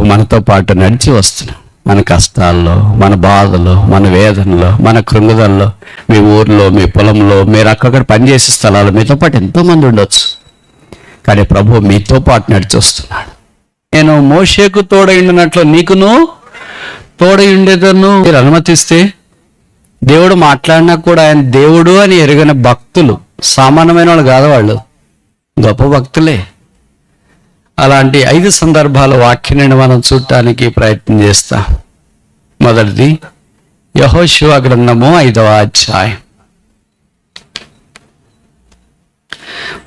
ప్రభు మనతో పాటు నడిచి వస్తున్నాడు. మన కష్టాల్లో, మన బాధలో, మన వేదనలో, మన కృంగుదల్లో, మీ ఊర్లో, మీ పొలంలో, మీరు అక్కడక్కడ పనిచేసే స్థలాల్లో మీతో పాటు ఎంతోమంది ఉండొచ్చు. కానీ ప్రభు మీతో పాటు నడిచి వస్తున్నాడు. నేను మోషేకు తోడై ఉండినట్లు నీకును తోడై ఉండేదను మీరు అనుమతిస్తే, దేవుడు మాట్లాడినా కూడా ఆయన దేవుడు అని ఎరుగని భక్తులు, సామాన్యమైన వాళ్ళు కాదు, వాళ్ళు గొప్ప భక్తులే. అలాంటి 5 సందర్భాల వాక్యాన్ని మనం చూడటానికి ప్రయత్నం చేస్తాం. మొదటిది యెహోషువ గ్రంథము 5వ అధ్యాయం.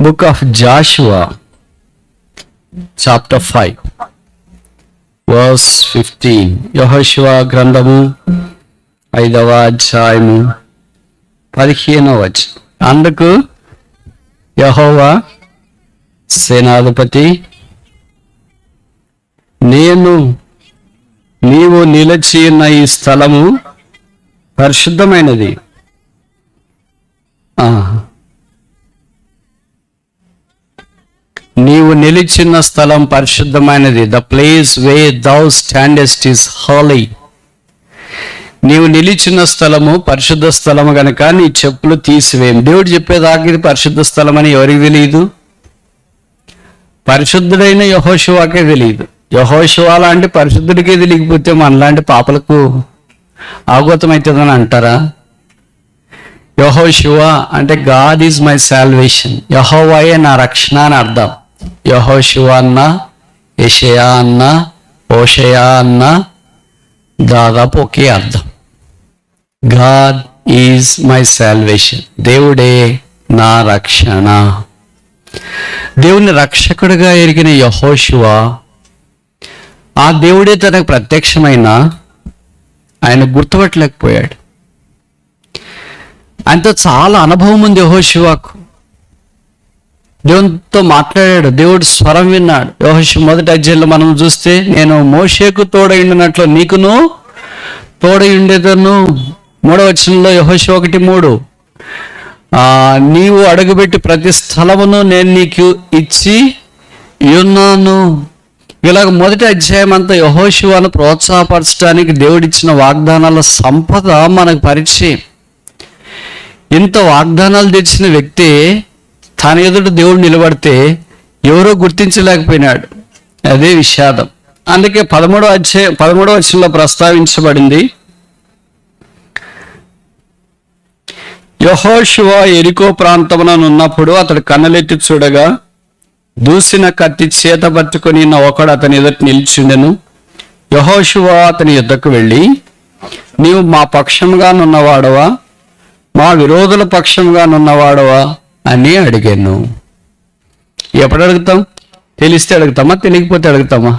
Book of Joshua chapter 5 verse 15. Yehoshuva గ్రంథము 5వ అధ్యాయము 15వ వచనం. అందుకు యెహోవా సేనాధిపతి, నీవు నిలిచి ఉన్న ఈ స్థలము పరిశుద్ధమైనది. నీవు నిలిచిన స్థలం పరిశుద్ధమైనది. The place where thou standest is holy. నీవు నిలిచిన స్థలము పరిశుద్ధ స్థలము గనక నీ చెప్పులు తీసివేయం. దేవుడు చెప్పేదాకా ఇది పరిశుద్ధ స్థలం అని ఎవరికి తెలియదు? పరిశుద్ధుడైన యెహోషువాకే తెలియదు. యెహోషువ లాంటి పరిశుద్ధుడికే తెలియకపోతే మనలాంటి పాపలకు ఆగోతం అవుతుందని అంటారా? యెహోషువ అంటే గాడ్ ఈజ్ మై సాల్వేషన్, యెహోవాయే నా రక్షణ అని అర్థం. యెహోషువ అన్న, యెషయా అన్న, ఓషయా అన్న దాదాపు ఒకే అర్థం. గాడ్ ఈజ్ మై సాల్వేషన్, దేవుడే నా రక్షణ. దేవుని రక్షకుడిగా ఎరిగిన యెహోషువ ఆ దేవుడే తనకు ప్రత్యక్షమైన ఆయన గుర్తుపట్టలేకపోయాడు. ఆయనతో చాలా అనుభవం ఉంది యెహోషువకు. దేవునితో మాట్లాడాడు, దేవుడు స్వరం విన్నాడు. యెహోషువ 1వ అధ్యాయంలో మనం చూస్తే, నేను మోషేకు తోడై ఉండినట్లు నీకును తోడై ఉండేదను. 3వ వచనంలో యెహోషువ 1:3, నీవు అడుగుపెట్టి ప్రతి స్థలమును నేను నీకు ఇచ్చి ఉన్నాను. ఇలాగ 1వ అధ్యాయం అంతా యెహోషువను ప్రోత్సాహపరచడానికి దేవుడిచ్చిన వాగ్దానాల సంపద మనకు పరిచయం. ఇంత వాగ్దానాలు తెచ్చిన వ్యక్తి తన ఎదుట దేవుడు నిలబడితే ఎవరో గుర్తించలేకపోయినాడు. అదే విషాదం. అందుకే 13వ వచనంలో ప్రస్తావించబడింది, యెహోషువ యెరికో ప్రాంతమున ఉన్నప్పుడు అతడు కన్నులెత్తి చూడగా దూసిన కత్తి చేత పట్టుకొని ఒకడు అతని ఎదుట నిలిచిండెను. యెహోషువ అతని యుద్ధకు వెళ్ళి, నీవు మా పక్షంగా నున్నవాడవా, మా విరోధుల పక్షంగా నున్నవాడవా అని అడిగాను. ఎప్పుడు అడుగుతాం? తెలిస్తే అడుగుతామా, తెలియకపోతే అడుగుతామా?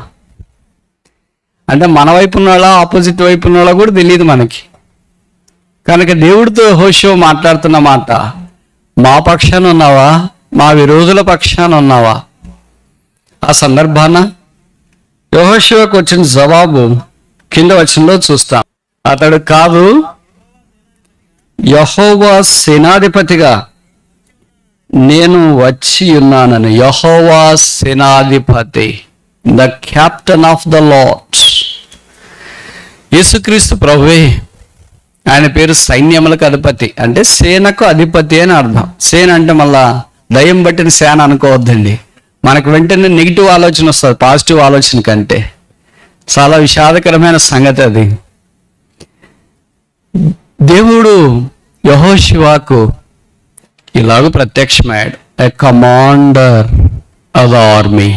అంటే మన వైపు ఉన్నాళ్ళ, ఆపోజిట్ వైపు ఉన్నాళ్ళ కూడా తెలియదు మనకి. కనుక దేవుడితో యెహోషువ మాట్లాడుతున్న మాట, మా పక్షాన ఉన్నావా, మా విరోధుల పక్షాన ఉన్నావా? ఆ సందర్భాన యెహోషువకు వచ్చిన జవాబు కింద వచనంలో చూస్తాం. అతడు కాదు, యెహోవా సేనాధిపతిగా నేను వచ్చి ఉన్నానని. యెహోవా సేనాధిపతి, the captain of the lord's. Yesukristu ప్రభువే. ఆయన పేరు సైన్యములకు అధిపతి, అంటే సేనకు అధిపతి అని అర్థం. సేన అంటే మళ్ళా దయ్యం బట్టిన సేన అనుకోవద్దండి. మనకు వెంటనే నెగిటివ్ ఆలోచన వస్తుంది పాజిటివ్ ఆలోచన కంటే. చాలా విషాదకరమైన సంగతి అది. దేవుడు యెహోషువకు ఇలాగ ప్రత్యక్షమయ్యాడు, ఎ కమాండర్ ఆఫ్ ద ఆర్మీ.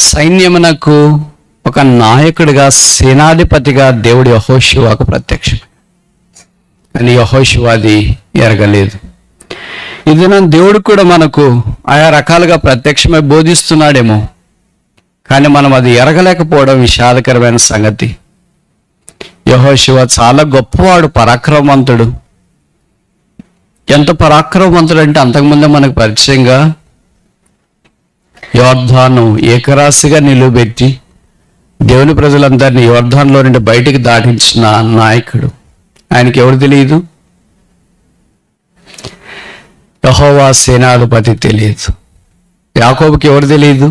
సైన్యమునకు ఒక నాయకుడిగా, సేనాధిపతిగా దేవుడు యెహోషువకు ప్రత్యక్షం. కానీ యెహోషువ అది ఎరగలేదు. ఇది దేవుడు కూడా మనకు ఆయా రకాలుగా ప్రత్యక్షమై బోధిస్తున్నాడేమో, కానీ మనం అది ఎరగలేకపోవడం విషాదకరమైన సంగతి. యెహోషువ చాలా గొప్పవాడు, పరాక్రమవంతుడు. ఎంత పరాక్రమవంతుడు అంటే అంతకుముందే మనకు పరిచయంగా యోర్దాను ఏకరాశిగా నిలువబెట్టి దేవుని ప్రజలందరినీ యోర్దానులో నుండి బయటికి దాటించిన నాయకుడు. ఆయనకి ఎవరు తెలియదు? యెహోవా సేనాధిపతి తెలియదు. యాకోబుకి ఎవరు తెలియదు?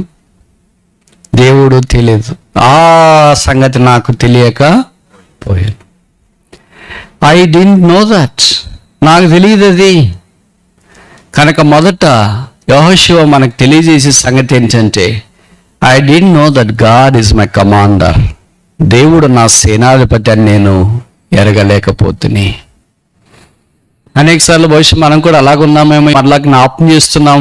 దేవుడు తెలియదు. ఆ సంగతి నాకు తెలియక పోయాను. ఐ డింట్ నో దట్, నాకు తెలియదు అది. కనుక మొదట యెహోషువ మనకు తెలియజేసే సంగతి ఏంటంటే, I didn't know that God is my commander. దేవుడు నా సేనాధిపతి అని నేను ఎరగలేకపోతుని. అనేకసార్లు బహుశా మనం కూడా అలాగున్నామేమో, మరలా జ్ఞాపకం చేస్తున్నాం.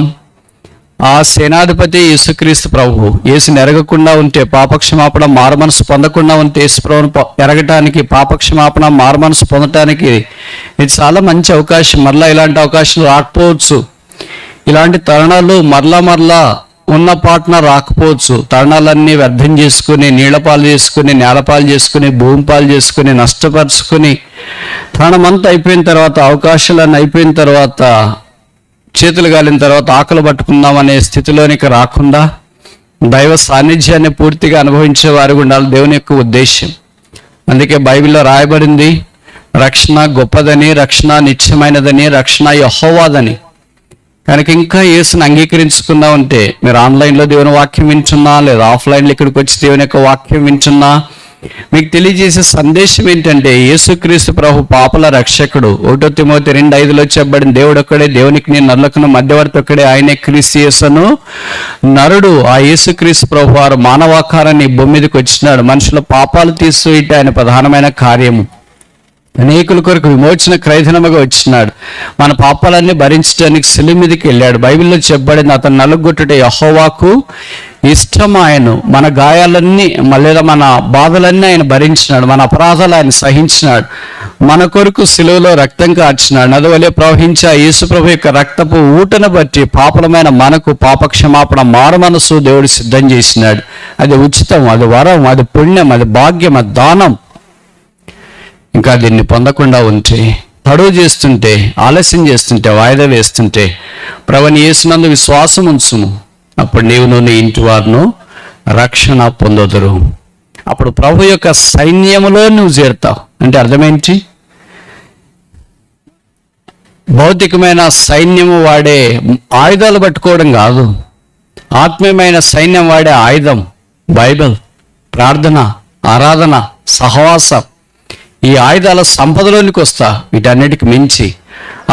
ఆ సేనాధిపతి యేసుక్రీస్తు ప్రభువు. యేసుని ఎరగకుండా ఉంటే, పాపక్షమాపణ మారుమనసు పొందకుండా ఉంటే, యేసు ప్రభువును ఎరగటానికి, పాపక్షమాపణ మారుమనసు పొందటానికి ఇది చాలా మంచి అవకాశం. మరలా ఇలాంటి అవకాశం రాకపోవచ్చు. ఇలాంటి తరుణాలు మరలా ఉన్న పాటన రాకపోవచ్చు. తరుణాలన్నీ వ్యర్థం చేసుకుని, నీళ్లపాలు చేసుకుని, నేలపాలు చేసుకుని, భూమి పాలు చేసుకుని, నష్టపరుచుకుని, తరుణమంతా అయిపోయిన తర్వాత, అవకాశాలన్నీ అయిపోయిన తర్వాత, చేతులు గాలిన తర్వాత ఆకలి పట్టుకుందామనే స్థితిలోనికి రాకుండా దైవ సాన్నిధ్యాన్ని పూర్తిగా అనుభవించే వారికి ఉండాలి దేవుని యొక్క ఉద్దేశం. అందుకే బైబిల్లో రాయబడింది, రక్షణ గొప్పదని, రక్షణ నిత్యమైనదని, రక్షణ యెహోవాదని. కనుక ఇంకా యేసుని అంగీకరించుకుందా ఉంటే, మీరు ఆన్లైన్లో దేవుని వాక్యం వింటున్నా, లేదా ఆఫ్లైన్లో ఇక్కడికి వచ్చి దేవుని యొక్క వాక్యం వింటున్నా, మీకు తెలియజేసే సందేశం ఏంటంటే, యేసుక్రీస్తు ప్రభు పాపల రక్షకుడు. 1 తిమోతి 2:5 చెప్పబడిన దేవుడు ఒక్కడే, దేవునికి నేను నరులకును మధ్యవర్తి ఒక్కడే, ఆయనే క్రీస్తు యేసును నరుడు. ఆ యేసుక్రీస్తు ప్రభు వారు మానవాకారాన్ని భూమి మీదకి వచ్చినాడు. మనుషుల పాపాలు తీసివేయట ఆయన ప్రధానమైన కార్యము. అనేకుల కొరకు విమోచన క్రైదనముగా వచ్చినాడు. మన పాపాలన్నీ భరించడానికి శిలువ మీదకి వెళ్ళాడు. బైబిల్లో చెప్పబడింది, అతను నలుగొట్టుట యెహోవాకు ఇష్టమాయను. మన గాయాలన్నీ లేదా మన బాధలన్నీ ఆయన భరించినాడు. మన అపరాధాలు ఆయన సహించినాడు. మన కొరకు శిలువలో రక్తం కార్చినాడు. నదువలే ప్రవహించే యేసు ప్రభు యొక్క రక్తపు ఊటను బట్టి పాపలమైన మనకు పాపక్షమాపణ మారు మనసు దేవుడు సిద్ధం చేసినాడు. అది ఉచితం, అది వరం, అది పుణ్యం, అది భాగ్యం, అది దానం. ఇంకా దీన్ని పొందకుండా ఉంటే, తడువు చేస్తుంటే, ఆలస్యం చేస్తుంటే, వాయిదా వేస్తుంటే, ప్రభుని యేసునందు విశ్వాసం ఉంచుము. అప్పుడు నీవును నీ ఇంటి వారును రక్షణ పొందొదురు. అప్పుడు ప్రభు యొక్క సైన్యములో నువ్వు చేరుతావు. అంటే అర్థమేంటి? భౌతికమైన సైన్యము వాడే ఆయుధాలు పట్టుకోవడం కాదు. ఆత్మీయమైన సైన్యం వాడే ఆయుధం బైబిల్, ప్రార్థన, ఆరాధన, సహవాసం. ఈ ఆయుధాల సంపదలోనికి వస్తా. వీటన్నిటికి మించి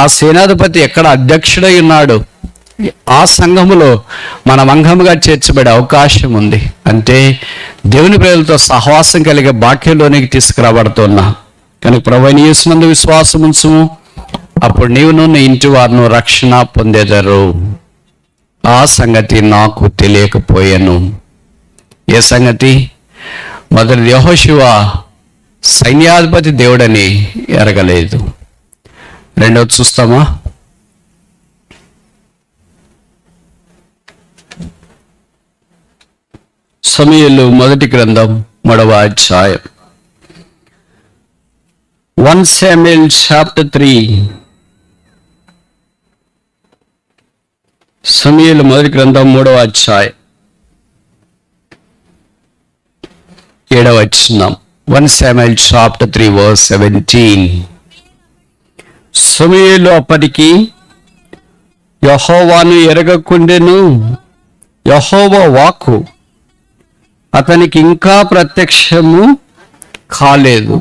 ఆ సేనాధిపతి ఎక్కడ అధ్యక్షుడై ఉన్నాడు, ఆ సంఘములో మనం అంగముగా చేర్చబడే అవకాశం ఉంది. అంటే దేవుని ప్రజలతో సహవాసం కలిగే బాక్యంలోనికి తీసుకురాబడుతున్నా. కనుక ప్రభువైన యేసునందు విశ్వాసం ఉంచుము. అప్పుడు నీవును నీ ఇంటి వారును రక్షణ పొందేదరు. ఆ సంగతి నాకు తెలియకపోయాను. ఏ సంగతి? మొదటి యెహోషువ సైన్యాధిపతి దేవుడని ఎరగలేదు. రెండవది చూస్తామా? సమూయేలు మొదటి గ్రంథం 3వ అధ్యాయం. 1 Samuel chapter 3. సమూయేలు మొదటి గ్రంథం 3వ అధ్యాయం 7వ వచనం. 1 Samuel chapter 3 verse 17. సమూయేలు అప్పటికి యెహోవాను ఎరగకుండెను. యెహోవా వాక్కు అతనికి ఇంకా ప్రత్యక్షము కాలేదు.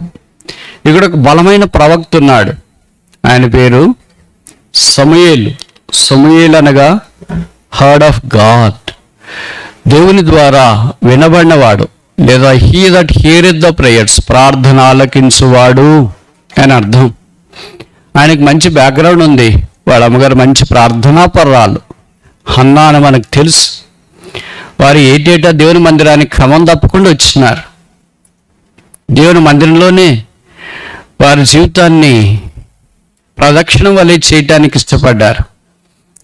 ఇక్కడ ఒక బలమైన ప్రవక్త ఉన్నాడు. ఆయన పేరు సమూయేలు. సమూయేలు అనగా హర్డ్ ఆఫ్ గాడ్, దేవుని ద్వారా వినబడినవాడు, లేదా హీ దట్ హియర్eth ద ప్రేయర్స్, ప్రార్థన ఆలకించువాడు అని అర్థం. ఆయనకు మంచి బ్యాక్గ్రౌండ్ ఉంది. వాళ్ళ అమ్మగారు మంచి ప్రార్థనా పర్రాలు, హన్నా అని మనకు తెలుసు. వారు ఏటేటా దేవుని మందిరానికి క్రమం తప్పకుండా వచ్చినారు. దేవుని మందిరంలోనే వారి జీవితాన్ని ప్రదక్షిణం వలె చేయటానికి ఇష్టపడ్డారు.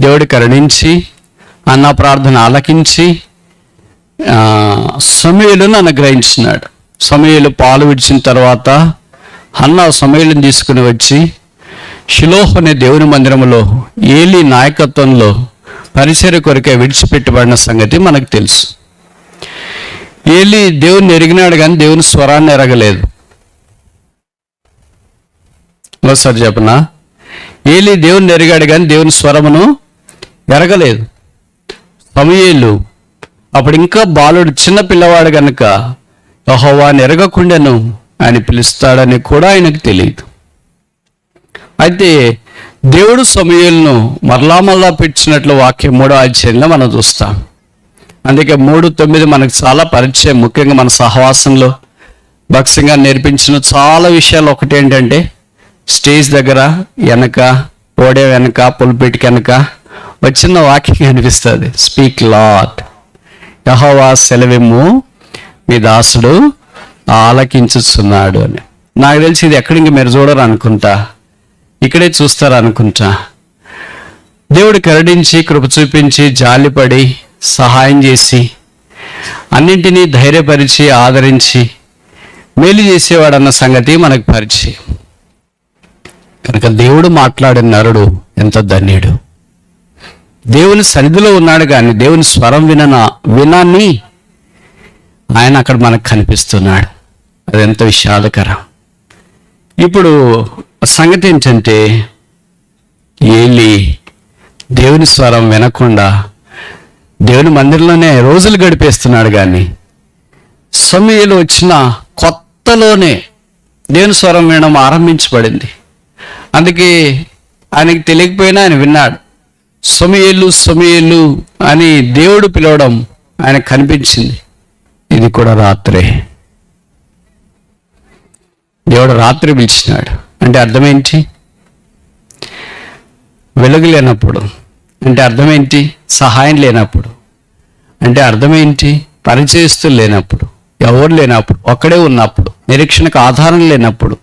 దేవుడు కరుణించి అన్న ప్రార్థన ఆలకించి సమూయేలును అనుగ్రహించినాడు. సమూయేలు పాలు విడిచిన తర్వాత హన్నా సమూయేలును తీసుకుని వచ్చి షిలోహు అనే దేవుని మందిరంలో ఏలీ నాయకత్వంలో పరిచర్య కొరకే విడిచిపెట్టబడిన సంగతి మనకు తెలుసు. ఏలీ దేవుని ఎరిగినాడు కానీ దేవుని స్వరాన్ని ఎరగలేదు. ఒకసారి చెప్పనా? ఏలీ దేవుని ఎరిగాడు కానీ దేవుని స్వరమును ఎరగలేదు. సమూయేలు అప్పుడు ఇంకా బాలుడు, చిన్న పిల్లవాడు కనుక యెహోవాను ఎరగకుండాను ఆయన పిలుస్తాడని కూడా ఆయనకు తెలియదు. అయితే దేవుడు సమూయేలును మరలా పెట్టినట్లు వాక్యం 3వ అధ్యాయంలో మనం చూస్తాం. అందుకే 3:9 మనకు చాలా పరిచయం. ముఖ్యంగా మన సహవాసంలో భక్సింగా నేర్పించిన చాలా విషయాలు. ఒకటి ఏంటంటే, స్టేజ్ దగ్గర వెనక, ఓడే వెనక, పుల్పిట్కి వెనక వచ్చిన వాక్యం కనిపిస్తుంది. స్పీక్ లార్డ్, యెహోవా సెలవిమ్ము, మీ దాసుడు ఆలకించుచున్నాడు అని. నాకు తెలిసి ఇది ఎక్కడ ఇంక మీరు చూడరు అనుకుంటా, ఇక్కడే చూస్తారు అనుకుంటా. దేవుడు కరుణించి, కృప చూపించి, జాలిపడి, సహాయం చేసి, అన్నింటినీ ధైర్యపరిచి, ఆదరించి, మేలు చేసేవాడన్న సంగతి మనకు పరిచయం. కనుక దేవుడు మాట్లాడిన నరుడు ఎంత ధన్యుడు. దేవుని సన్నిధిలో ఉన్నాడు కానీ దేవుని స్వరం వినాన్ని ఆయన అక్కడ మనకు కనిపిస్తున్నాడు. అది ఎంత విషాదకరం. ఇప్పుడు సంగతి ఏంటంటే, ఏలీ దేవుని స్వరం వినకుండా దేవుని మందిరంలోనే రోజులు గడిపేస్తున్నాడు. కానీ సమూయేలు వచ్చిన కొత్తలోనే దేవుని స్వరం వినడం ఆరంభించబడింది. అందుకే ఆయనకి తెలియకపోయినా ఆయన విన్నాడు. సమూయేలు సమూయేలు అని దేవుడు పిలవడం ఆయనకు కనిపించింది. ఇది కూడా రాత్రే. దేవుడు రాత్రి పిలిచినాడు అంటే అర్థమేంటి? వెలుగు లేనప్పుడు అంటే అర్థమేంటి? సహాయం లేనప్పుడు అంటే అర్థమేంటి? పరిచయస్తులు లేనప్పుడు, ఎవరు లేనప్పుడు, ఒక్కడే ఉన్నప్పుడు, నిరీక్షణకు ఆధారం లేనప్పుడు,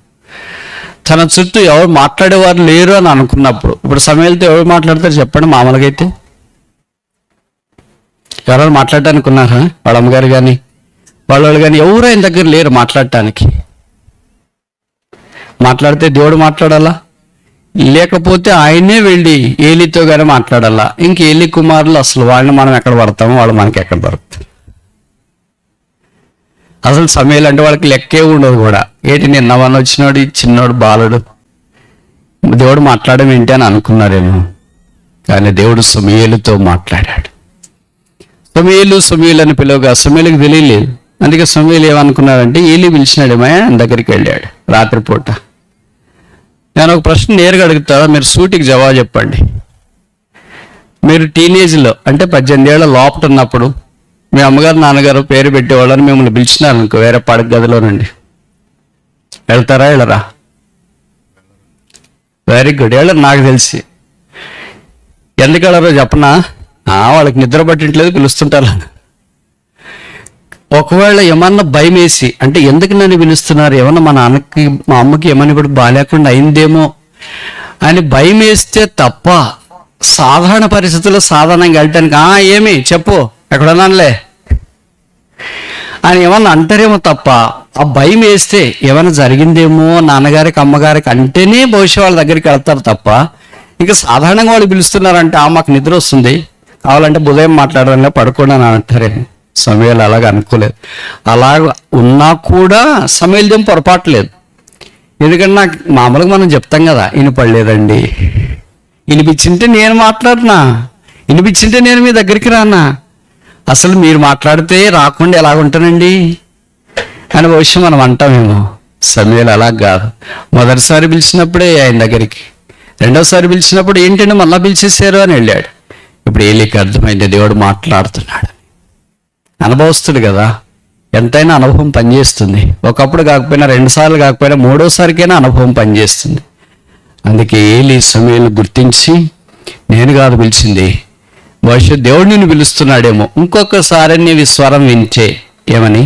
తన చుట్టూ ఎవరు మాట్లాడేవారు లేరు అని అనుకున్నప్పుడు. ఇప్పుడు సమయాలతో ఎవరు మాట్లాడతారు చెప్పండి? మామూలుగా అయితే ఎవరైనా మాట్లాడటానికి ఉన్నారా? వాళ్ళ అమ్మగారు కానీ వాళ్ళు కానీ ఎవరు ఆయన దగ్గర లేరు మాట్లాడటానికి. మాట్లాడితే దేవుడు మాట్లాడాలా, లేకపోతే ఆయనే వెళ్ళి ఏలీతో కానీ మాట్లాడాలా. ఇంక ఏలీ కుమారులు అసలు వాళ్ళని మనం ఎక్కడ పడతామో వాళ్ళు మనకి ఎక్కడ దొరుకుతారు. అసలు సమయాలు అంటే వాళ్ళకి లెక్కే ఉండదు కూడా. ఏంటి నిన్నవన్న వచ్చినోడు, చిన్నోడు, బాలుడు, దేవుడు మాట్లాడడం ఏంటి అని అనుకున్నారేమో. కానీ దేవుడు సమూయేలుతో మాట్లాడాడు. సమూయేలు అని పిలువగా సమూయేలుకి తెలియలేదు. అందుకే సమూయేలు ఏమనుకున్నాడంటే, ఏలీ పిలిచినాడేమో ఆయన దగ్గరికి వెళ్ళాడు రాత్రిపూట. నేను ఒక ప్రశ్న నేరుగా అడుగుతాను, మీరు సూటికి జవాబు చెప్పండి. మీరు టీనేజ్లో అంటే 18 ఏళ్ల లోపట ఉన్నప్పుడు మీ అమ్మగారు నాన్నగారు పేరు పెట్టేవాళ్ళని మిమ్మల్ని పిలిచినారు అనుకో, వేరే పడక గదిలోనండి, వెళ్తారా వెళ్ళరా? వెరీ గుడ్, వెళ్ళరు. నాకు తెలిసి ఎందుకు వెళ్ళరో చెప్పనా? వాళ్ళకి నిద్ర పట్టింట్లేదు, పిలుస్తుంటారు. ఒకవేళ ఏమన్నా భయం వేసి, అంటే ఎందుకు నన్ను పిలుస్తున్నారు, ఏమన్నా మా నాన్నకి మా అమ్మకి ఏమన్నా ఇప్పుడు బాగాలేకుండా అయిందేమో అని భయం వేస్తే తప్ప సాధారణ పరిస్థితుల్లో సాధారణంగా వెళ్ళటానికి ఏమి చెప్పు ఎక్కడున్నానులే అని ఏమన్నా అంటారేమో తప్ప, ఆ భయం వేస్తే ఏమైనా జరిగిందేమో నాన్నగారికి అమ్మగారికి అంటేనే బహుశా వాళ్ళ దగ్గరికి వెళ్తారు తప్ప, ఇంకా సాధారణంగా వాళ్ళు పిలుస్తున్నారంటే మాకు నిద్ర వస్తుంది, కావాలంటే ఉదయం మాట్లాడాలని పడుకోండి అని అంటారేమో. సమయాలు అలాగ అనుకోలేదు. అలాగ ఉన్నా కూడా సమయాలదేం పొరపాట్లేదు. ఎందుకంటే నాకు మామూలుగా మనం చెప్తాం కదా, వినపడలేదండి, వినిపించింటే నేను మాట్లాడినా, వినిపించింటే నేను మీ దగ్గరికి రానా, అసలు మీరు మాట్లాడితే రాకుండా ఎలాగుంటానండి అని బహుశా మనం అంటామేమో. సమయాలు అలా కాదు. మొదటిసారి పిలిచినప్పుడే ఆయన దగ్గరికి, రెండోసారి పిలిచినప్పుడు ఏంటంటే మళ్ళా పిలిచేసారు అని వెళ్ళాడు. ఇప్పుడు ఏలీకి అర్థమైంది దేవుడు మాట్లాడుతున్నాడు. అనుభవస్తుడు కదా, ఎంతైనా అనుభవం పనిచేస్తుంది. ఒకప్పుడు కాకపోయినా, 2 సార్లు కాకపోయినా, 3వసారికైనా అనుభవం పనిచేస్తుంది. అందుకే ఏలీ సమూయేలు గుర్తించి, నేను కాదు పిలిచింది, బహుశా దేవుడు నిన్ను పిలుస్తున్నాడేమో, ఇంకొకసారి నీ స్వరం వింటే, ఏమని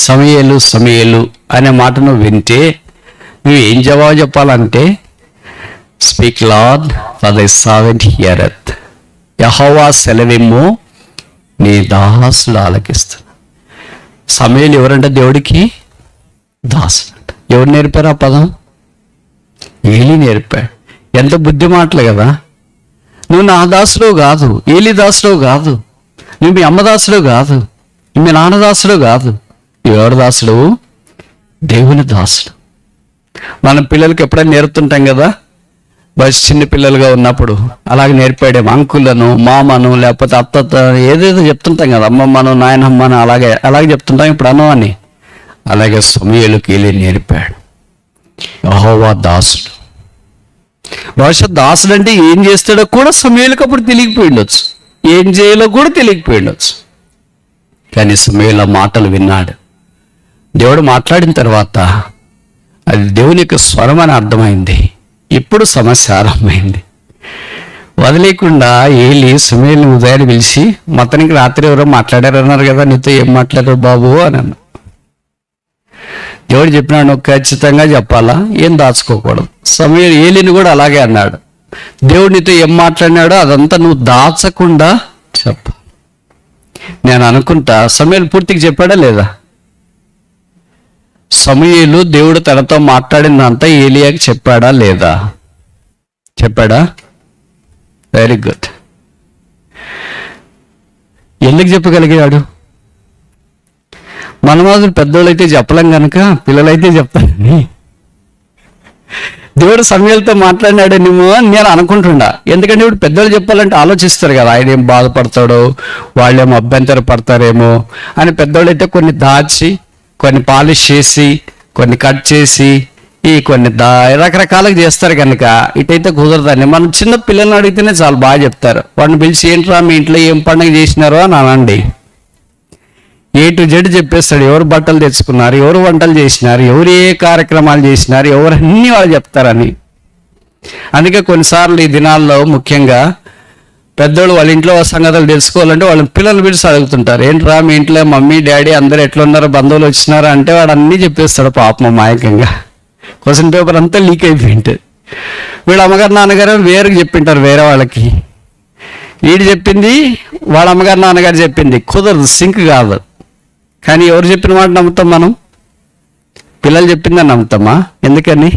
సమూయేలు సమూయేలు అనే మాట నువ్వు వింటే నువ్వు ఏం జవాబు చెప్పాలంటే, speak lord for thy servant heareth, యెహోవా సెలవిమ్ము, నీ దాసుడు ఆలకిస్తున్నా. సమూయేలు ఎవరంటే దేవుడికి దాసుడు అంట. ఎవరు నేర్పారు ఆ పదం? ఏలీ నేర్పాడు. ఎంత బుద్ధి మాటలు కదా. నువ్వు నా దాసుడు కాదు, ఏలీ దాసుడు కాదు, నువ్వు మీ అమ్మ దాసుడు కాదు, మీ నాన్న దాసుడు కాదు. ఎవరు దాసుడు? దేవుని దాసుడు. మన పిల్లలకి ఎప్పుడైనా నేర్పుతుంటాం కదా, బస్ చిన్న పిల్లలుగా ఉన్నప్పుడు అలాగే నేర్పాడేమో, అంకులను, మామను, లేకపోతే అత్తతో ఏదేదో చెప్తుంటాం కదా, అమ్మమ్మను, నాయనమ్మను, అలాగే చెప్తుంటాం ఇప్పుడు అని. అలాగే సమూయేలుకి ఏలీ నేర్పాడు. యెహోవా దాసుడు. బహుశా దాసుడు అంటే ఏం చేస్తాడో కూడా సమూయేలుకి అప్పుడు తెలియకపోయి ఉండొచ్చు, ఏం చేయాలో కూడా తెలియకపోయి ఉండొచ్చు. కానీ సమూయేలు మాటలు విన్నాడు. దేవుడు మాట్లాడిన తర్వాత అది దేవుని యొక్క స్వరం అని అర్థమైంది. ఇప్పుడు సమస్య ఆరంభమైంది. వదిలేకుండా ఏలి సమూయేలుని ఉదయాన్ని పిలిచి, మొత్తానికి రాత్రి ఎవరో మాట్లాడారన్నారు కదా, నీతో ఏం మాట్లాడారు బాబు అని అన్నా. దేవుడు చెప్పినాడు, నువ్వు ఖచ్చితంగా చెప్పాలా, ఏం దాచుకోకూడదు. సమూయేలు ఏలిని కూడా అలాగే అన్నాడు, దేవుడు నీతో ఏం మాట్లాడినాడో అదంతా నువ్వు దాచకుండా చెప్ప. నేను అనుకుంటా సమూయేలు పూర్తిగా చెప్పాడా లేదా? సమూయేలు దేవుడు తనతో మాట్లాడిందంతా ఏలియాకి చెప్పాడా లేదా? చెప్పాడా? Very good. ఎందుకు చెప్పగలిగాడు? మన మాదిరి పెద్దోళ్ళు అయితే చెప్పలేం కనుక పిల్లలైతే చెప్తారని దేవుడు సమూయేలుతో మాట్లాడినాడేమో అని నేను అనుకుంటుండా. ఎందుకంటే ఇప్పుడు పెద్దలు చెప్పాలంటే ఆలోచిస్తారు కదా, ఆయన ఏం బాధపడతాడో, వాళ్ళేమో అభ్యంతర పడతారేమో అని. పెద్దోళ్ళు అయితే కొన్ని దాచి, కొన్ని పాలిష్ చేసి, కొన్ని కట్ చేసి, కొన్ని రకరకాలుగా చేస్తారు కనుక ఇటైతే కుదరదని. మనం చిన్న పిల్లల్ని అడిగితేనే చాలా బాగా చెప్తారు. వాడిని పిలిచి, ఏంట్రా మీ ఇంట్లో ఏం పండుగ చేసినారో అని అనండి. A to Z చెప్పేస్తాడు. ఎవరు బట్టలు తెచ్చుకున్నారు, ఎవరు వంటలు చేసినారు, ఎవరు ఏ కార్యక్రమాలు చేసినారు, ఎవరన్నీ వాళ్ళు చెప్తారని. అందుకే కొన్నిసార్లు ఈ దినాల్లో ముఖ్యంగా పెద్దోళ్ళు వాళ్ళ ఇంట్లో సంగతులు తెలుసుకోవాలంటే వాళ్ళ పిల్లలు పిలిచి అడుగుతుంటారు, ఏంట్రా మీ ఇంట్లో మమ్మీ డాడీ అందరూ ఎట్లున్నారో, బంధువులు వచ్చినారా అంటే వాడు అన్నీ చెప్పేస్తాడు పాపం అమాయకంగా. క్వశ్చన్ పేపర్ అంతా లీక్ అయిపోయింటుంది. వీళ్ళ అమ్మగారు నాన్నగారు వేరుగా చెప్పింటారు వేరే వాళ్ళకి. వీడు చెప్పింది వాళ్ళ అమ్మగారు నాన్నగారు చెప్పింది కుదరదు, సింక్ కాదు. కానీ ఎవరు చెప్పిన మాట నమ్ముతాం మనం? పిల్లలు చెప్పిందని నమ్ముతామా? ఎందుకని?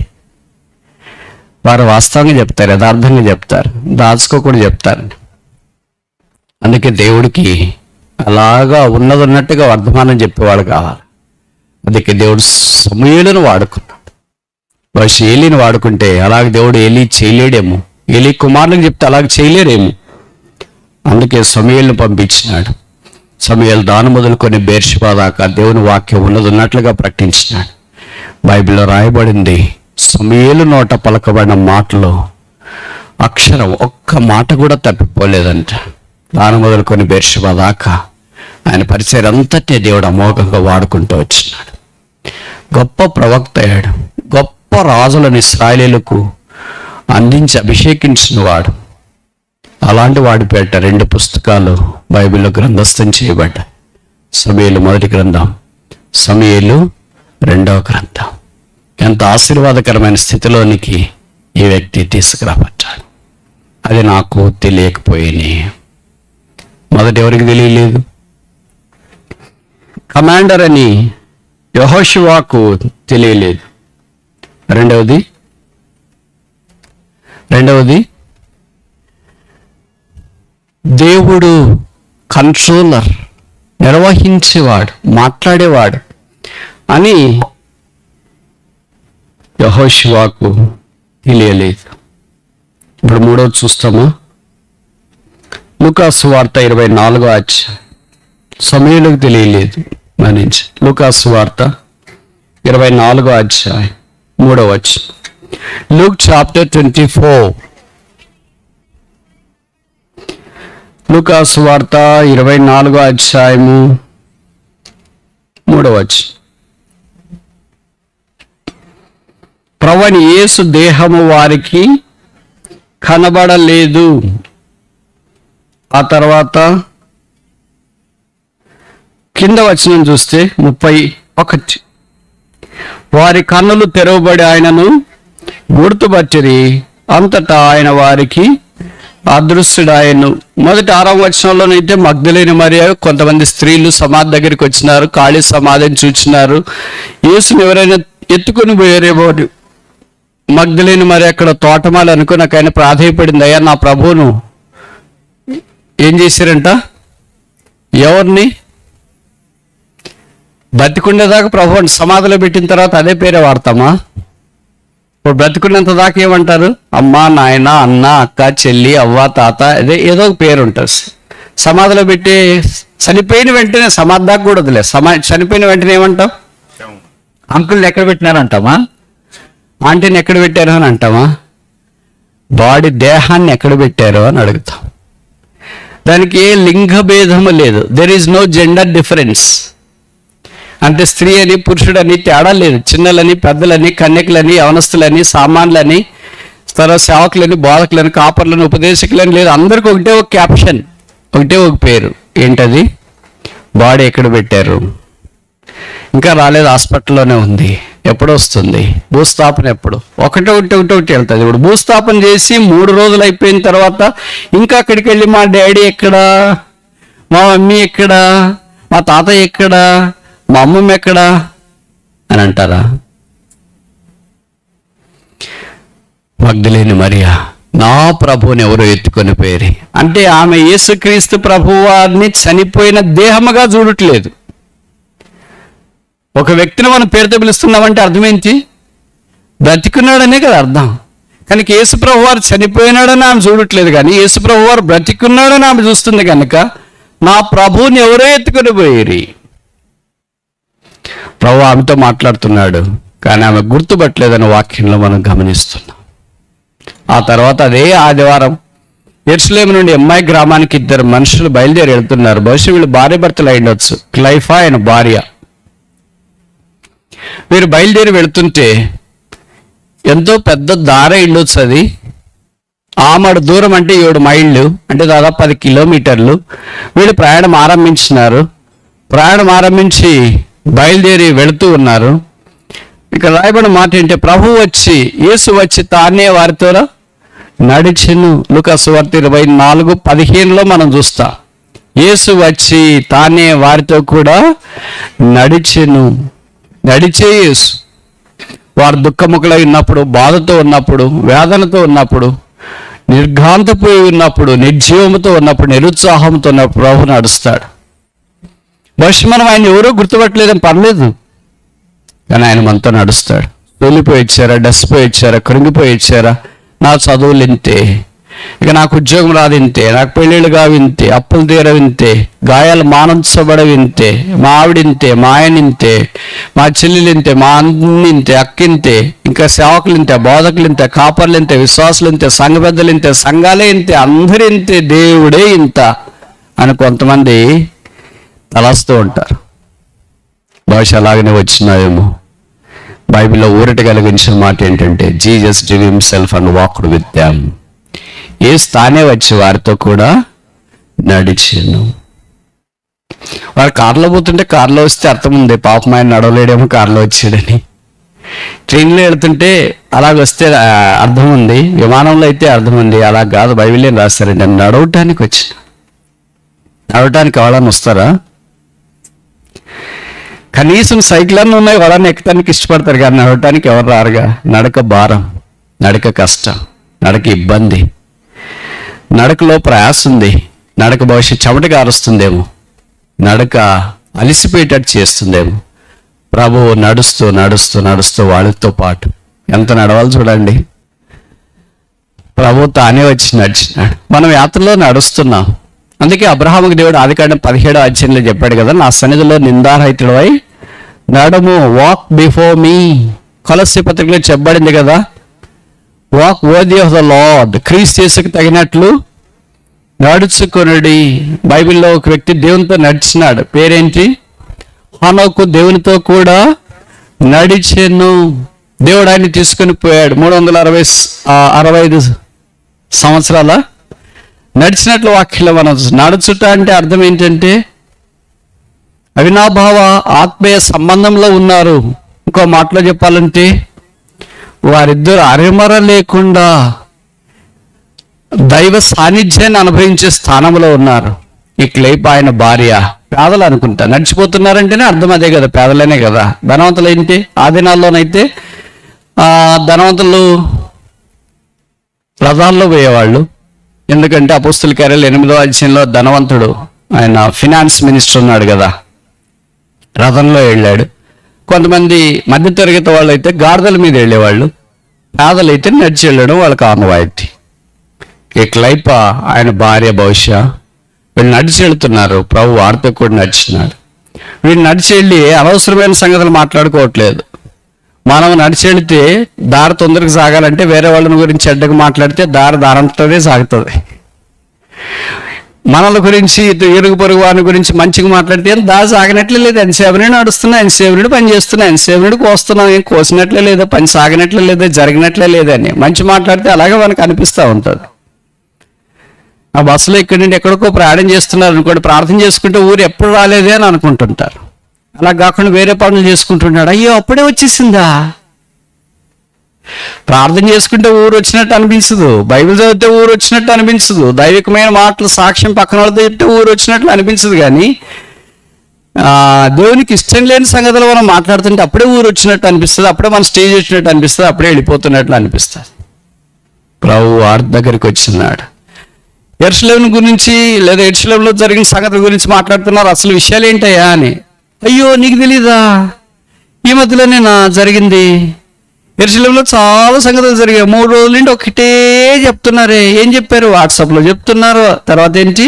వారు వాస్తవంగా చెప్తారు, యథార్థంగా చెప్తారు, దాచుకోకూడదు చెప్తారు. అందుకే దేవుడికి అలాగా ఉన్నట్టుగా వర్ధమానం చెప్పేవాడు కావాలి. అందుకే దేవుడు సమూయేలును వాడుకున్నాడు. బహుశా ఏలీని వాడుకుంటే అలాగే దేవుడు ఏలీ చేయలేడేమో, ఏలీ కుమారులకు చెప్తే అలాగే చేయలేరేమో. అందుకే సమూయేలును పంపించినాడు. సమూయేలు దాని మొదలుకొని బెర్షెబా దాకా దేవుని వాక్యం ఉన్నట్లుగా ప్రకటించినాడు. బైబిల్లో రాయబడింది, సమూయేలు నోట పలకబడిన మాటలో అక్షరం ఒక్క మాట కూడా తప్పిపోలేదంట. దాని మొదలుకొని బెర్షెబా దాకా ఆయన పరిచయం అంతటే దేవుడు అమోఘంగా వాడుకుంటూ వచ్చినాడు. గొప్ప ప్రవక్త అయ్యాడు. గొప్ప రాజులను ఇశ్రాయేలీయులకు అందించి అభిషేకించిన వాడు. అలాంటి వాడి పేట 2 పుస్తకాలు బైబిల్లో గ్రంథస్థం చేయబడ్డాయి. సమూయేలు మొదటి గ్రంథం, సమూయేలు 2వ గ్రంథం. ఎంత ఆశీర్వాదకరమైన స్థితిలోనికి ఈ వ్యక్తి తీసుకురాబడ్డాడు. అది నాకు తెలియకపోయినాయి. మొదటి ఎవరికి తెలియలేదు? కమాండర్ అని యెహోషువాకు తెలియలేదు. రెండవది దేవుడు కంట్రోలర్, నిర్వహించేవాడు, మాట్లాడేవాడు అని యెహోషువాకు తెలియలేదు. ఇప్పుడు మూడోది చూస్తామా? లూకా సువార్త 24వ అధ్యాయం. సమూయేలుకు తెలియలేదు మనించి. లూకా సువార్త 24వ అధ్యాయం 3వ వచనం. Luke chapter 24. లూకా సువార్త 24వ అధ్యాయము 3వ వచనం. ప్రభువైన యేసు దేహము వారికి కనబడలేదు. ఆ తర్వాత కింద వచనం చూస్తే 31. వారి కన్నులు తెరవబడి ఆయనను గుర్తుపట్టిరి, అంతటా ఆయన వారికి అదృశ్యుడాయను. మొదటి 6వ వచనంలోనైతే మగ్దలేని మరియ కొంతమంది స్త్రీలు సమాధి దగ్గరికి వచ్చినారు, ఖాళీ సమాధిని చూచినారు. యేసుని ఎవరైనా ఎత్తుకొని పోయారేమో. మగ్దలేని మరి అక్కడ తోటమాలి అనుకుని ఆయన ప్రాధేయపడింది, అయ్యా నా ప్రభువును ఏం చేశారంట? ఎవరిని? బతికుండేదాకా ప్రభువుని సమాధిలో పెట్టిన తర్వాత అదే పేరే వాడతామా? ఇప్పుడు బ్రతుకున్నంత దాకా ఏమంటారు? అమ్మ, నాయన, అన్న, అక్క, చెల్లి, అవ్వ, తాత, అదే ఏదో ఒక పేరు ఉంటుంది. సమాధిలో పెట్టి చనిపోయిన వెంటనే సమాధి దాకా కూడా వదిలే, చనిపోయిన వెంటనే ఏమంటాం? అంకుల్ని ఎక్కడ పెట్టినారంటామా? ఆంటీని ఎక్కడ పెట్టారు అని అంటామా? బాడీ దేహాన్ని ఎక్కడ పెట్టారో అని అడుగుతాం. దానికి ఏ లింగ భేదము లేదు. There is no gender difference. అంటే స్త్రీ అని పురుషుడని తేడా లేదు. చిన్నలని, పెద్దలని, కన్యకులని, యవనస్తులని, సామాన్లని, తర్వాత సేవకులని, బోధకులని, కాపర్లని, ఉపదేశకులని లేదు. అందరికి ఒకటే ఒక క్యాప్షన్, ఒకటే ఒక పేరు. ఏంటది? బాడీ ఎక్కడ పెట్టారు? ఇంకా రాలేదు, హాస్పిటల్లోనే ఉంది. ఎప్పుడు వస్తుంది? భూస్థాపన ఎప్పుడు? ఒకటి వెళ్తుంది. ఇప్పుడు భూస్థాపన చేసి 3 రోజులు అయిపోయిన తర్వాత ఇంకా అక్కడికి వెళ్ళి మా డాడీ ఎక్కడా, మా మమ్మీ ఎక్కడా, మా తాతయ్య ఎక్కడా, మా అమ్మమ్మ ఎక్కడా అని అంటారా? మగ్దలేని మరియా నా ప్రభువుని ఎవరో ఎత్తుకొని పోయి, అంటే ఆమె యేసుక్రీస్తు ప్రభువారిని చనిపోయిన దేహముగా చూడట్లేదు. ఒక వ్యక్తిని మనం పేరుతో పిలుస్తున్నామంటే అర్థమేంటి? బ్రతికున్నాడనే కదా అర్థం. కానీ యేసుప్రభు వారు చనిపోయినాడని ఆమె చూడట్లేదు, కానీ యేసుప్రభు వారు బ్రతికున్నాడని ఆమె చూస్తుంది. కనుక నా ప్రభువుని ఎవరో ఎత్తుకొని పోయిరి. ప్రభు ఆమెతో మాట్లాడుతున్నాడు, కానీ ఆమె గుర్తుపట్టలేదని వాక్యంలో మనం గమనిస్తున్నాం. ఆ తర్వాత అదే ఆదివారం యెరూషలేము నుండి ఎమ్మాయి గ్రామానికి 2 మనుషులు బయలుదేరి వెళ్తున్నారు. బహుశా వీళ్ళు భార్య భర్తలు అయి ఉండొచ్చు, క్లైఫా ఆయన భార్య. వీరు బయలుదేరి వెళుతుంటే ఎంతో పెద్ద దారి ఉండొచ్చు. అది ఆమడు దూరం, అంటే 7 మైళ్ళు, అంటే దాదాపు 10 కిలోమీటర్లు. వీళ్ళు ప్రయాణం ఆరంభించినారు. ప్రయాణం ఆరంభించి బయలుదేరి వెళుతూ ఉన్నారు. ఇక్కడ రాయబడిన మాట ఏంటంటే, యేసు వచ్చి తానే వారితో నడిచెను. లూకా సువార్త 24:15 మనం చూస్తాం. యేసు వచ్చి తానే వారితో కూడా నడిచెను. నడిచే యేసు. వారు దుఃఖముఖులై ఉన్నప్పుడు, బాధతో ఉన్నప్పుడు, వేదనతో ఉన్నప్పుడు, నిర్ఘాంతపోయి ఉన్నప్పుడు, నిర్జీవముతో ఉన్నప్పుడు, నిరుత్సాహంతో ఉన్నప్పుడు ప్రభు నడుస్తాడు. బహుశా మనం ఆయన ఎవరో గుర్తుపట్టలేదని పర్లేదు, కానీ ఆయన మనతో నడుస్తాడు. తొలిపోయి ఇచ్చారా, డస్పోయి ఇచ్చారా, కృంగిపోయి ఇచ్చారా, నా చదువులు ఇంతే, ఇక నాకు ఉద్యోగం రాదు ఇంతే, నాకు పెళ్ళిళ్ళు కావు ఇంతే, అప్పులు తీరవింతే, గాయాలు మానంచబడవింతే, మా ఆవిడింతే, మా ఆయనింతే, మా చెల్లెలింతే, మా అన్నింతే, అక్కింతే, ఇంకా సేవకులు ఇంతే, బోధకులు ఇంతే, కాపర్లు ఇంతే, విశ్వాసులు ఇంతే, సంఘ పెద్దలు ఇంతే, సంఘాలే ఇంతే, అందరూ ఇంతే, దేవుడే ఇంత అని కొంతమంది తలస్తూ ఉంటారు. బహుశా అలాగనే వచ్చినాయేమో. బైబిల్లో ఊరట కలిగించిన మాట ఏంటంటే, Jesus give himself and walked with them. యేసు తానే వచ్చి వారితో కూడా నడిచెను. వారు కారులో పోతుంటే, కారులో వస్తే అర్థం ఉంది, పాపం ఆయన నడవలేడేమో కారులో వచ్చాడని. ట్రైన్లో వెళ్తుంటే అలాగొస్తే అర్థం ఉంది, విమానంలో అయితే అర్థం ఉంది. అలా కాదు, బైబిల్ ఏం రాస్తారండి, నడవటానికి వచ్చిన. నడవటానికి ఎవరన్నా వస్తారా? కనీసం సైకిల్ అన్నీ ఉన్నాయి, వాళ్ళని ఎక్కడానికి ఇష్టపడతారు, కానీ నడవటానికి ఎవరు రారుగా. నడక భారం, నడక కష్టం, నడక ఇబ్బంది, నడకలో ప్రయాస ఉంది, నడక భవిష్యత్ చెమటగా అరుస్తుందేమో, నడక అలిసిపోయేటట్టు చేస్తుందేమో. ప్రభువు నడుస్తూ నడుస్తూ నడుస్తూ వాళ్ళతో పాటు ఎంత నడవాలి చూడండి. ప్రభు తానే వచ్చి నడిచినాడు. మనం యాత్రలో నడుస్తున్నాం. అందుకే అబ్రహాముకి దేవుడు ఆదికాండం 17వ అధ్యాయంలో చెప్పాడు కదా, నా సన్నిధిలో నిందారహితుడవై నడుము, వాక్ బిఫోర్ మీ. కొలస్సీ పత్రికలో చెప్పబడింది కదా, walk worthy of the lord. క్రీస్తు యేసుకు తగినట్లు నడుచుకొనుడి. బైబిల్లో ఒక వ్యక్తి దేవునితో నడిచినాడు, పేరేంటి? హనోకు. దేవునితో కూడా నడిచెను. దేవుడు ఆయన్ని తీసుకొని పోయాడు. 365 సంవత్సరాల నడిచినట్లు వాక్యంలో మనం నడుచుట అంటే అర్థం ఏంటంటే అవినాభావ ఆత్మీయ సంబంధంలో ఉన్నారు. ఇంకో మాటలో చెప్పాలంటే వారిద్దరు అరెమర లేకుండా దైవ సాన్నిధ్యాన్ని అనుభవించే స్థానంలో ఉన్నారు. ఈ క్లైపా ఆయన భార్య. పేదలు అనుకుంటా నడిచిపోతున్నారంటేనే అర్థం అదే కదా, పేదలనే కదా. ధనవంతులు ఏంటి? ఆ దినాల్లోనైతే ధనవంతులు రథాల్లో పోయేవాళ్ళు. ఎందుకంటే అపోస్తుల కార్యాలు 8వ అధ్యాయంలో ధనవంతుడు, ఆయన ఫినాన్స్ మినిస్టర్ ఉన్నాడు కదా, రథంలో వెళ్ళాడు. కొంతమంది మధ్యతరగతి వాళ్ళు అయితే గాడిదల మీద వెళ్ళేవాళ్ళు. పేదలైతే నడిచి వెళ్ళడం వాళ్ళకి ఆనవాయితీ. ఈ క్లైప ఆయన భార్య బహుశా వీళ్ళు నడిచి వెళ్తున్నారు, ప్రభు వారితో కూడా నడిచినాడు. వీళ్ళు నడిచి వెళ్ళి అనవసరమైన సంగతులు మాట్లాడుకోవట్లేదు. మనం నడిచి వెళితే దారి తొందరగా సాగాలంటే వేరే వాళ్ళని గురించి చెడ్డగా మాట్లాడితే దారంతోనే సాగుతుంది. మనల గురించి ఇరుగు పొరుగు వారి గురించి మంచిగా మాట్లాడితే దారి సాగినట్లే లేదు. ఎంతసేపు నడుస్తున్నా, ఎంతసేపు పని చేస్తున్నా, ఎంతసేపు కోస్తున్నాం, ఏం కోసినట్లే లేదా, పని సాగినట్లే లేదా, జరిగినట్లే లేదని మంచి మాట్లాడితే అలాగే మనకు అనిపిస్తూ ఉంటుంది. ఆ బస్సులో ఇక్కడి నుండి ఎక్కడికో ప్రయాణం చేస్తున్నారు అనుకోండి, ప్రార్థన చేసుకుంటే ఊరు ఎప్పుడు రాలేదే అని అనుకుంటుంటారు. అలా కాకుండా వేరే పనులు చేసుకుంటున్నాడు, అయ్యో అప్పుడే వచ్చేసిందా. ప్రార్థన చేసుకుంటే ఊరు వచ్చినట్టు అనిపించదు, బైబిల్ చదివితే ఊరు వచ్చినట్టు అనిపించదు, దైవికమైన మాటలు సాక్ష్యం పక్కన వాళ్ళతో చెప్తే ఊరు వచ్చినట్లు అనిపించదు. కానీ దేవునికి ఇష్టం లేని సంగతులు మనం మాట్లాడుతుంటే అప్పుడే ఊరు వచ్చినట్టు అనిపిస్తుంది, అప్పుడే మన స్టేజ్ వచ్చినట్టు అనిపిస్తుంది, అప్పుడే వెళ్ళిపోతున్నట్లు అనిపిస్తుంది. ప్రభు వారి దగ్గరికి వచ్చినాడు. యెరూషలేము గురించి లేదా యెరూషలేములో జరిగిన సంగతుల గురించి మాట్లాడుతున్నారు. అసలు విషయాలు ఏంటయ్యా అని. అయ్యో నీకు తెలీదా, ఈ మధ్యలోనే జరిగింది. యెరూషలేములో చాలా సంగతులు జరిగాయి. 3 రోజుల నుండి ఒకటే చెప్తున్నారే. ఏం చెప్పారు? వాట్సాప్లో చెప్తున్నారు, తర్వాత ఏంటి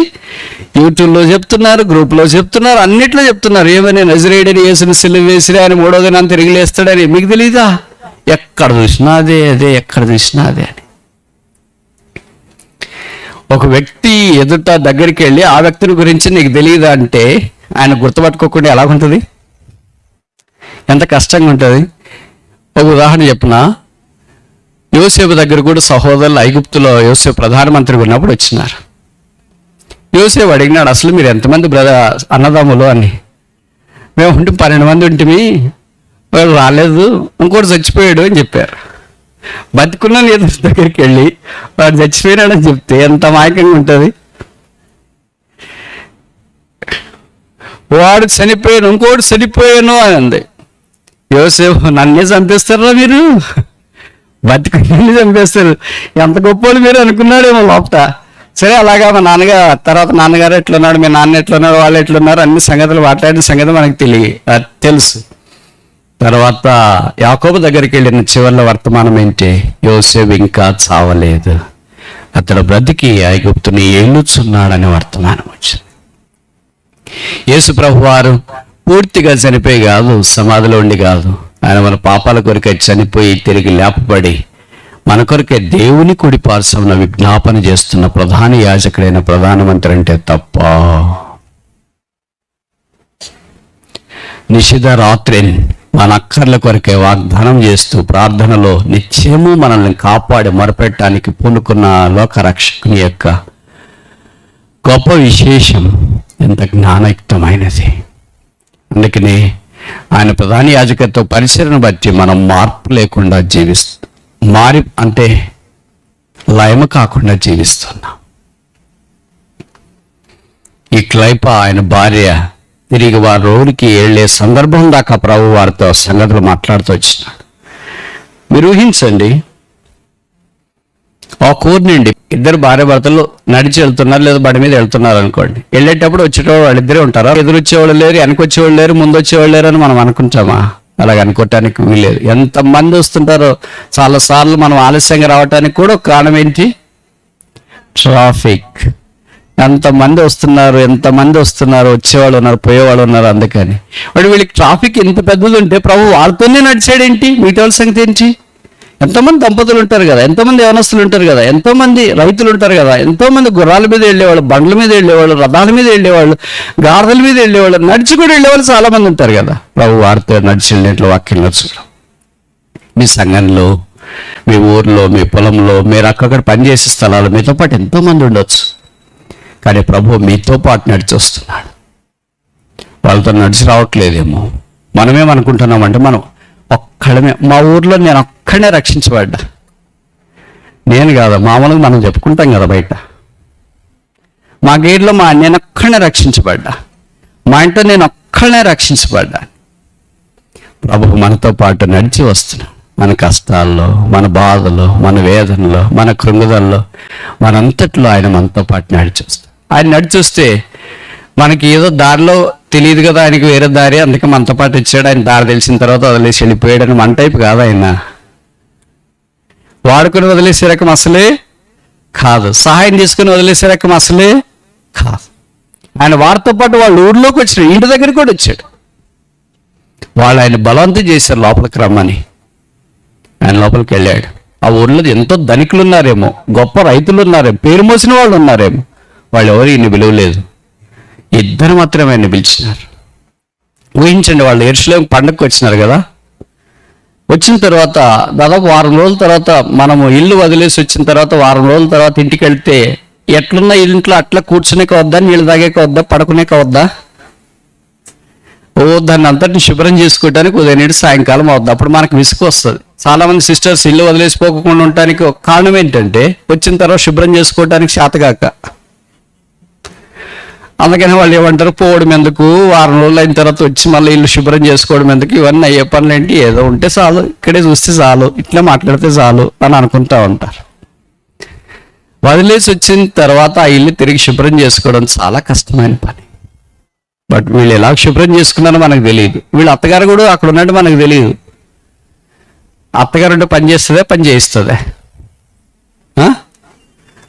యూట్యూబ్లో చెప్తున్నారు, గ్రూప్లో చెప్తున్నారు, అన్నిట్లో చెప్తున్నారు. ఏమని? నజరేయుడని యేసుని సిలువ వేసిరే అని 3వ దినాన్ని తిరిగి లేస్తాడని. మీకు తెలీదా? ఎక్కడ చూసినా అదే అదే, ఎక్కడ చూసినా అదే అని. ఒక వ్యక్తి ఎదుట దగ్గరికి వెళ్ళి ఆ వ్యక్తిని గురించి నీకు తెలియదా అంటే ఆయన గుర్తుపట్టుకోకుండా ఎలాగుంటుంది, ఎంత కష్టంగా ఉంటుంది. ఒక ఉదాహరణ చెప్పిన, యోసేపు దగ్గర కూడా సహోదరులు ఐగుప్తులో యోసేపు ప్రధానమంత్రిగా ఉన్నప్పుడు వచ్చినారు. యోసేపు అడిగినాడు, అసలు మీరు ఎంతమంది అన్నదమ్ములు అని. మేము 12 మంది ఉంటిమి, వాడు రాలేదు, ఇంకోటి చచ్చిపోయాడు అని చెప్పారు. బతికున్న ఎదురు దగ్గరికి వెళ్ళి వాడు చచ్చిపోయినాడని చెప్తే ఎంత మాయకంగా ఉంటుంది. వాడు చనిపోయాను, ఇంకోటి చనిపోయాను అని అంది. యోసేపు, నన్నే చంపేస్తారా మీరు, బతికుని చంపేస్తారు, ఎంత గొప్పలు మీరు అనుకున్నాడేమో లోపట. సరే అలాగా మా నాన్నగారు, తర్వాత నాన్నగారు ఎట్లున్నాడు, మీ నాన్న ఎట్లున్నారు, వాళ్ళు ఎట్లున్నారు, అన్ని సంగతులు మాట్లాడిన సంగతి మనకు తెలుసు. తర్వాత యాకోబు దగ్గరికి వెళ్ళిన చివరిలో వర్తమానం ఏంటి? యోసేపు ఇంకా చావలేదు, అతడు బ్రతికి ఐగుప్తుని ఏలుచున్నాడని వర్తమానం వచ్చింది. యేసు ప్రభు వారు పూర్తిగా చనిపోయి కాదు, సమాధిలో ఉండి కాదు, ఆయన మన పాపాల కొరకే చనిపోయి తిరిగి లేపబడి మన కొరకే దేవుని కుడి పార్శ్వమున విజ్ఞాపన చేస్తున్న ప్రధాన యాజకుడైన ప్రధానమంత్రి అంటే తప్ప. నిషిధ రాత్రి మన అక్కర్ల కొరకే వాగ్దానం చేస్తూ ప్రార్థనలో నిత్యము మనల్ని కాపాడి మొరపెట్టడానికి పూనుకున్న లోకరక్షకుని యొక్క గొప్ప విశేషం ఎంత జ్ఞానయుక్తమైనది. అందుకని ఆయన ప్రధాన యాజకత్వ పరిచయను బట్టి మనం మార్పు లేకుండా అంటే లయము కాకుండా జీవిస్తున్నాం. ఈ క్లైప ఆయన భార్య తిరిగి వారి రోజుకి వెళ్ళే సందర్భం దాకా ప్రభు వారితో సంగతులు మాట్లాడుతూ వచ్చినాడు. మీరు ఊహించండి, ఆ కూరు నుండి 2 భార్య భర్తలు నడిచి వెళ్తున్నారు లేదా బండి మీద వెళ్తున్నారు అనుకోండి. వెళ్ళేటప్పుడు వచ్చేటప్పుడు వాళ్ళిద్దరే ఉంటారా? ఎదురొచ్చేవాళ్ళు లేరు, వెనకొచ్చేవాళ్ళు లేరు, ముందు వచ్చేవాళ్ళు లేరు అని మనం అనుకుంటామా? అలాగ అనుకోవటానికి వీలేదు. ఎంతమంది వస్తుంటారో. చాలాసార్లు మనం ఆలస్యంగా రావటానికి కూడా ఒక కారణం ఏంటి? ట్రాఫిక్. ఎంతమంది వస్తున్నారు, వచ్చేవాళ్ళు ఉన్నారు, పోయేవాళ్ళు ఉన్నారు. అందుకని వీళ్ళకి ట్రాఫిక్ ఎంత పెద్దది ఉంటే ప్రభు వాళ్ళతోనే నడిచాడేంటి? మిగతా వాళ్ళ సంగతి ఏంటి? ఎంతోమంది దంపతులు ఉంటారు కదా, ఎంతోమంది యవనస్తులు ఉంటారు కదా, ఎంతోమంది రైతులు ఉంటారు కదా, ఎంతోమంది గుర్రాల మీద వెళ్ళేవాళ్ళు, బండ్ల మీద వెళ్ళేవాళ్ళు, రథాల మీద వెళ్ళేవాళ్ళు, గాడిదల మీద వెళ్ళేవాళ్ళు, నడిచి కూడా వెళ్ళేవాళ్ళు చాలా మంది ఉంటారు కదా. ప్రభు వారితో నడిచి వెళ్ళినట్లు వాక్యం నడుచుకోవడం. మీ సంఘంలో, మీ ఊర్లో, మీ పొలంలో, మీరు అక్కడక్కడ పనిచేసే స్థలాలు మీతో పాటు ఎంతోమంది ఉండొచ్చు. కానీ ప్రభు మీతో పాటు నడిచి వస్తున్నాడు. వాళ్ళతో నడిచి రావట్లేదేమో. మనమేమనుకుంటున్నామంటే మనం ఒక్కడమే. మా ఊర్లో నేను ఒక్కడే రక్షించబడ్డా. నేను కాదా, మామూలుగా మనం చెప్పుకుంటాం కదా బయట. మా గేట్లో నేను ఒక్కడే రక్షించబడ్డా, మా ఇంట్లో నేను ఒక్కడే రక్షించబడ్డా. ప్రభు మనతో పాటు నడిచి వస్తున్నాడు. మన కష్టాల్లో, మన బాధలో, మన వేదనలో, మన కృంగుదల్లో, మనంతట్లో ఆయన మనతో పాటు నడిచి వస్తాడు. ఆయన నడిచి వస్తే మనకి ఏదో దారిలో తెలియదు కదా, ఆయనకి వేరే దారి, అందుకే మనతో పాటు వచ్చాడు. ఆయన దారి తెలిసిన తర్వాత వదిలేసి వెళ్ళిపోయాడని మన టైపు కాదు ఆయన. వాడుకొని వదిలేసే రకం అసలే కాదు, సహాయం తీసుకుని వదిలేసే రకం అసలే కాదు. ఆయన వారితో పాటు వాళ్ళ ఊర్లోకి వచ్చాడు, ఇంటి దగ్గరికి కూడా వచ్చాడు. వాళ్ళు ఆయన బలవంతం చేశారు లోపలికి రమ్మని. ఆయన లోపలికి వెళ్ళాడు. ఆ ఊర్లో ఎంతో ధనికులు ఉన్నారేమో, గొప్ప రైతులు ఉన్నారేమో, పేరు మోసిన వాళ్ళు ఉన్నారేమో, వాళ్ళు ఎవరు ఈయన విలువలేదు. ఇద్దరు మాత్రమే ఆయన పిలిచినారు. ఊహించండి, వాళ్ళు యెరూషలేము పండగకు వచ్చినారు కదా. వచ్చిన తర్వాత దాదాపు వారం రోజుల తర్వాత, మనము ఇల్లు వదిలేసి వచ్చిన తర్వాత వారం రోజుల తర్వాత ఇంటికి వెళ్తే ఎట్లున్నా ఇంట్లో అట్లా కూర్చునేక వద్దా, నీళ్ళు తాగేక వద్దా, పడుకునేక వద్దా? దాన్ని అంతటిని శుభ్రం చేసుకోవడానికి ఉదయం నుండి సాయంకాలం అవుద్ది. అప్పుడు మనకు విసుగు వస్తుంది. చాలామంది సిస్టర్స్ ఇల్లు వదిలేసిపోకుండా ఉండటానికి ఒక కారణం ఏంటంటే, వచ్చిన తర్వాత శుభ్రం చేసుకోవడానికి చేతగాక. అందుకని వాళ్ళు ఏమంటారు, పోవడం ఎందుకు, వారం రోజులు అయిన తర్వాత వచ్చి మళ్ళీ ఇల్లు శుభ్రం చేసుకోవడం ఎందుకు, ఇవన్నీ అయ్యే పనులు ఏంటి, ఏదో ఉంటే చాలు, ఇక్కడే చూస్తే చాలు, ఇట్లా మాట్లాడితే చాలు అని అనుకుంటా ఉంటారు. వదిలేసి వచ్చిన తర్వాత ఆ ఇల్లు తిరిగి శుభ్రం చేసుకోవడం చాలా కష్టమైన పని. బట్ వీళ్ళు ఎలా శుభ్రం చేసుకున్నారో మనకు తెలియదు. వీళ్ళ అత్తగారు కూడా అక్కడ ఉన్నట్టు మనకు తెలియదు. అత్తగారు ఉంటే పని చేస్తుందే, పని చేయిస్తుందే.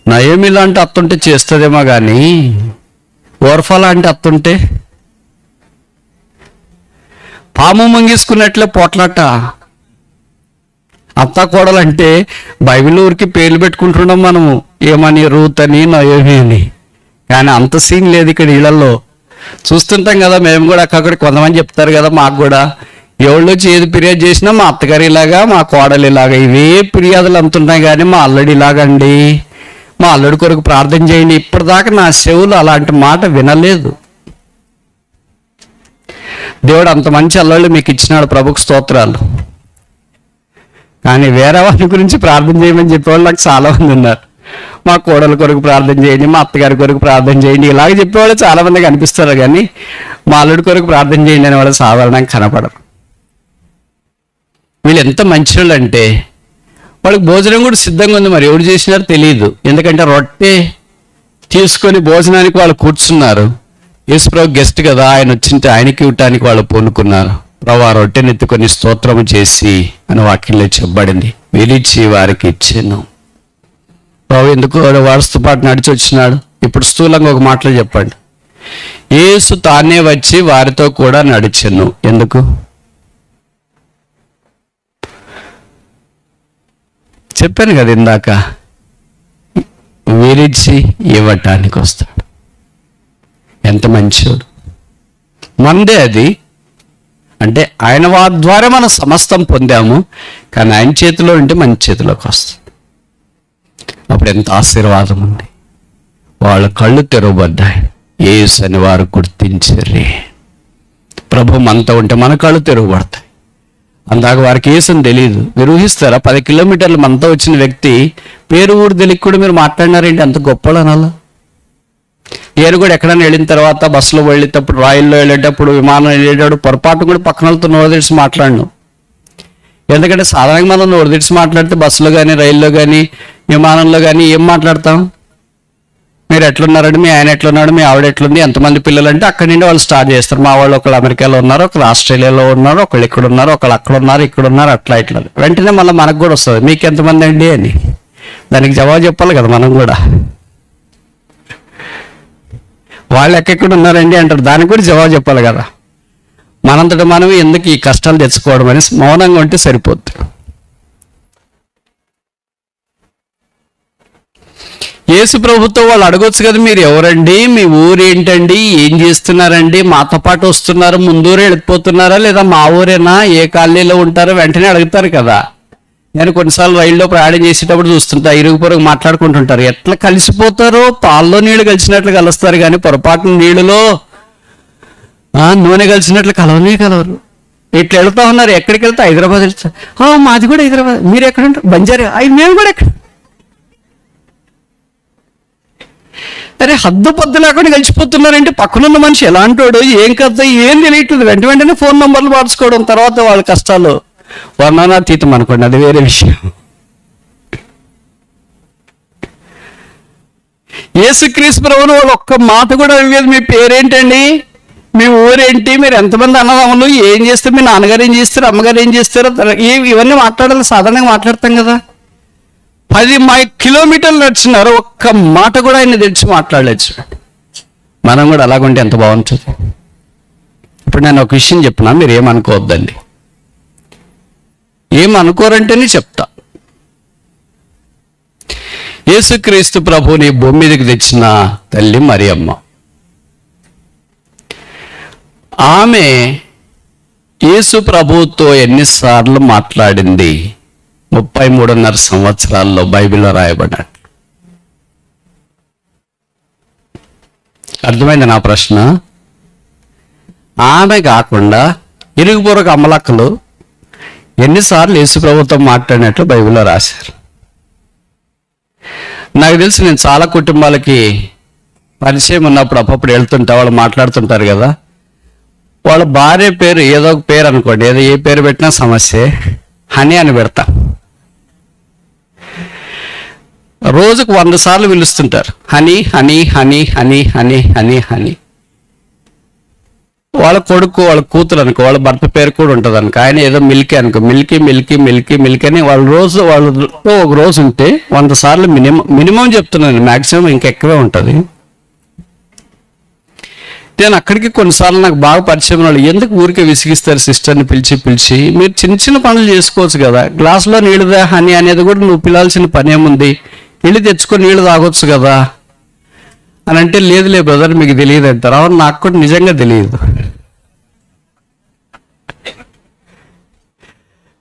నయోమి లాంటి అత్తుంటే చేస్తుందేమో కానీ ఓర్ఫా లాంటి అత్తుంటే పాము ముంగేసుకున్నట్లే పోట్లాట. అత్త కోడలంటే బైబిల్ ఊరికి పేర్లు పెట్టుకుంటున్నాం మనము, ఏమని, రూత్ అని, నయోమి అని. కానీ అంత సీన్ లేదు ఇక్కడ ఇళ్లలో. చూస్తుంటాం కదా మేము కూడా. అక్కడ కొంతమంది చెప్తారు కదా మాకు కూడా, ఎవళ్ళు ఏది ఫిర్యాదు చేసినా మా అత్తగారు ఇలాగా, మా కోడలు ఇలాగా, ఇవే ఫిర్యాదులు అంతున్నాయి. కానీ మా అల్లుడు ఇలాగండి, మా అల్లుడి కొరకు ప్రార్థన చేయండి. ఇప్పటిదాకా నా చెవులు అలాంటి మాట వినలేదు. దేవుడు అంత మంచి అల్లుళ్ళు మీకు ఇచ్చినాడు, ప్రభుకు స్తోత్రాలు. కానీ వేరే వాళ్ళ గురించి ప్రార్థన చేయమని చెప్పేవాళ్ళు నాకు చాలా మంది ఉన్నారు. మా కోడల కొరకు ప్రార్థన చేయండి, మా అత్తగారి కొరకు ప్రార్థన చేయండి, ఇలాగ చెప్పేవాళ్ళు చాలా మంది కనిపిస్తారు. కానీ మా అల్లుడి కొరకు ప్రార్థన చేయండి అనే వాళ్ళు సాధారణంగా కనపడరు. వీళ్ళు ఎంత మంచి వాళ్ళు అంటే, వాళ్ళకి భోజనం కూడా సిద్ధంగా ఉంది. మరి ఎవరు చేసినారో తెలియదు. ఎందుకంటే రొట్టె తీసుకొని భోజనానికి వాళ్ళు కూర్చున్నారు. యేసుప్రభు గెస్ట్ కదా, ఆయన వచ్చింటే ఆయనకి ఇవ్వటానికి వాళ్ళు పూనుకున్నారు. ప్రభు ఆ రొట్టెనెత్తుకొని స్తోత్రము చేసి అని వాక్యంలో చెప్పబడింది, విరిచి వారికి ఇచ్చాను. ప్రభు ఎందుకు వారితో పాటు నడిచి వచ్చినాడు? ఇప్పుడు స్థూలంగా ఒక మాటలో చెప్పండి. యేసు తానే వచ్చి వారితో కూడా నడిచెను. ఎందుకు చెప్పాను కదా ఇందాక, విరిచి ఇవ్వటానికి వస్తాడు. ఎంత మంచోడు. మందే అది. అంటే ఆయన వారి ద్వారా మనం సమస్తం పొందాము. కానీ ఆయన చేతిలో ఉంటే మన చేతిలోకి వస్తుంది. అప్పుడు ఎంత ఆశీర్వాదం ఉంది. వాళ్ళ కళ్ళు తెరవబడ్డాయి. యేసు అని వారు గుర్తించరే. ప్రభు మనతో ఉంటే మన కళ్ళు తెరవబడతాయి. అందాక వారికి యేసుని తెలియదు. మీరు ఊహిస్తారా, 10 కిలోమీటర్లు మనతో వచ్చిన వ్యక్తి పేరు ఊరు తెలియక కూడా మీరు మాట్లాడినారేంటి? అంత గొప్పలు అనాలా? నేను కూడా ఎక్కడైనా వెళ్ళిన తర్వాత బస్సులో వెళ్ళేటప్పుడు, రైల్లో వెళ్ళేటప్పుడు, విమానం వెళ్ళేటప్పుడు పొరపాటు కూడా పక్కన వాళ్ళతో నోరు తెరిచి మాట్లాడను. ఎందుకంటే సాధారణంగా మనం నోరు తెరిచి మాట్లాడితే బస్సులో కానీ, రైల్లో కానీ, విమానంలో కానీ ఏం మాట్లాడతాం? మీరు ఎట్లున్నారండి, మీ ఆయన ఎట్లున్నాడు, మీ ఆవిడ ఎట్లుంది, ఎంతమంది పిల్లలు అంటే అక్కడి నుండి వాళ్ళు స్టార్ట్ చేస్తారు. మా వాళ్ళు ఒకళ్ళు అమెరికాలో ఉన్నారు, ఒకళ్ళు ఆస్ట్రేలియాలో ఉన్నారు, ఒకళ్ళు ఇక్కడ ఉన్నారు, ఒకళ్ళు అక్కడ ఉన్నారు, ఇక్కడ ఉన్నారు, అట్లా ఇట్లా. వెంటనే మళ్ళీ మనకు కూడా వస్తుంది, మీకు ఎంతమంది అండి అని. దానికి జవాబు చెప్పాలి కదా మనం కూడా. వాళ్ళు ఎక్కడెక్కడ ఉన్నారండి అంటారు, దానికి కూడా జవాబు చెప్పాలి కదా. మనంతట మనం ఎందుకు ఈ కష్టాలు తెచ్చుకోవడం అని మౌనంగా ఉంటే సరిపోద్ది. యేసు ప్రభుతో వాళ్ళు అడగొచ్చు కదా, మీరు ఎవరండి, మీ ఊరు ఏంటండి, ఏం చేస్తున్నారండి, మాతో పాటు వస్తున్నారు, ముందూరే వెళ్ళిపోతున్నారా, లేదా మా ఊరేనా, ఏ కాలనీలో ఉంటారో వెంటనే అడుగుతారు కదా. నేను కొన్నిసార్లు రైల్లో ప్రయాణం చేసేటప్పుడు చూస్తుంటా, ఇరుగు పొరుగు మాట్లాడుకుంటుంటారు. ఎట్లా కలిసిపోతారో, పాల్లో నీళ్లు కలిసినట్లు కలుస్తారు, కానీ పొరపాటున నీళ్ళలో నూనె కలిసినట్లు కలవనే కలవరు. ఇట్లా వెళ్తా ఉన్నారు. ఎక్కడికి వెళ్తా? హైదరాబాద్ వెళ్తా. మాది కూడా హైదరాబాద్. మీరు ఎక్కడ ఉంటారు? బంజారా. మేము కూడా ఎక్కడ? అరే హద్దు పద్దు లేకుండా కలిసిపోతున్నారంటే పక్కనున్న మనిషి ఎలాంటోడు, ఏం కథ, ఏం తెలియట్లేదు. వెంటనే ఫోన్ నంబర్లు మార్చుకోవడం, తర్వాత వాళ్ళ కష్టాలు వర్ణనాతీతం అనుకోండి, అది వేరే విషయం. యేసుక్రీస్తు ప్రభువును వాళ్ళు ఒక్క మాట కూడా అడిగేది, మీ పేరేంటండి, మీ ఊరేంటి, మీరు ఎంతమంది అన్నదమ్ములు, ఏం చేస్తారు, మీ నాన్నగారు ఏం చేస్తారు, అమ్మగారు ఏం చేస్తారు, ఇవన్నీ మాట్లాడాలి. సాధారణంగా మాట్లాడతాం కదా. 10 కిలోమీటర్లు నడుచున్నారు, ఒక్క మాట కూడా ఆయన తెచ్చి మాట్లాడలేదు. మనం కూడా అలాగుంటే ఎంత బాగుంటుంది. ఇప్పుడు నేను ఒక విషయం చెప్పినా మీరు ఏమనుకోవద్దండి, ఏమనుకోరంటేనే చెప్తా. యేసుక్రీస్తు ప్రభువుని భూమి మీదకి తెచ్చిన తల్లి మరియమ్మ. ఆమె యేసు ప్రభువుతో ఎన్నిసార్లు మాట్లాడింది? 33.5 సంవత్సరాల్లో బైబిల్లో రాయబడ్డాడు. అర్థమైంది నా ప్రశ్న? ఆమె కాకుండా ఇరుగుపొరుగు అమ్మలక్కలు ఎన్నిసార్లు యేసు ప్రభువుతో మాట్లాడినట్లు బైబిల్లో రాశారు. నాకు తెలిసి నేను చాలా కుటుంబాలకి పరిచయం ఉన్నప్పుడు అప్పుడప్పుడు వెళ్తుంటా, వాళ్ళు మాట్లాడుతుంటారు కదా, వాళ్ళ భార్య పేరు ఏదో ఒక పేరు అనుకోండి, ఏదో ఏ పేరు పెట్టినా సమస్య, హనీ అని పెడతా. రోజుకు 100 సార్లు పిలుస్తుంటారు, honey honey honey honey honey honey honey. వాళ్ళ కొడుకు వాళ్ళ కూతురు అనుకో, వాళ్ళ భర్త పేరు కూడా ఉంటుంది అనుకో, ఆయన ఏదో మిల్కీ అనుకో, మిల్కీ మిల్కీ మిల్కీ మిల్కీ అని వాళ్ళతో ఒక రోజు ఉంటే 100 సార్లు మినిమం చెప్తున్నాను, మ్యాక్సిమం ఇంకెక్కువే ఉంటుంది. నేను అక్కడికి కొన్నిసార్లు నాకు బాగా పరిచయం వాళ్ళు, ఎందుకు ఊరికే విసిగిస్తారు సిస్టర్ని పిలిచి మీరు చిన్న చిన్న పనులు చేసుకోవచ్చు కదా, గ్లాసులో నీళ్ళుదా హనీ అనేది కూడా నువ్వు పిలాల్సిన పని ఏముంది, వెళ్ళి తెచ్చుకొని నీళ్ళు తాగొచ్చు కదా అని అంటే, లేదులే బ్రదర్ మీకు తెలియదు అంటారు. అవును, నాకు కూడా నిజంగా తెలియదు.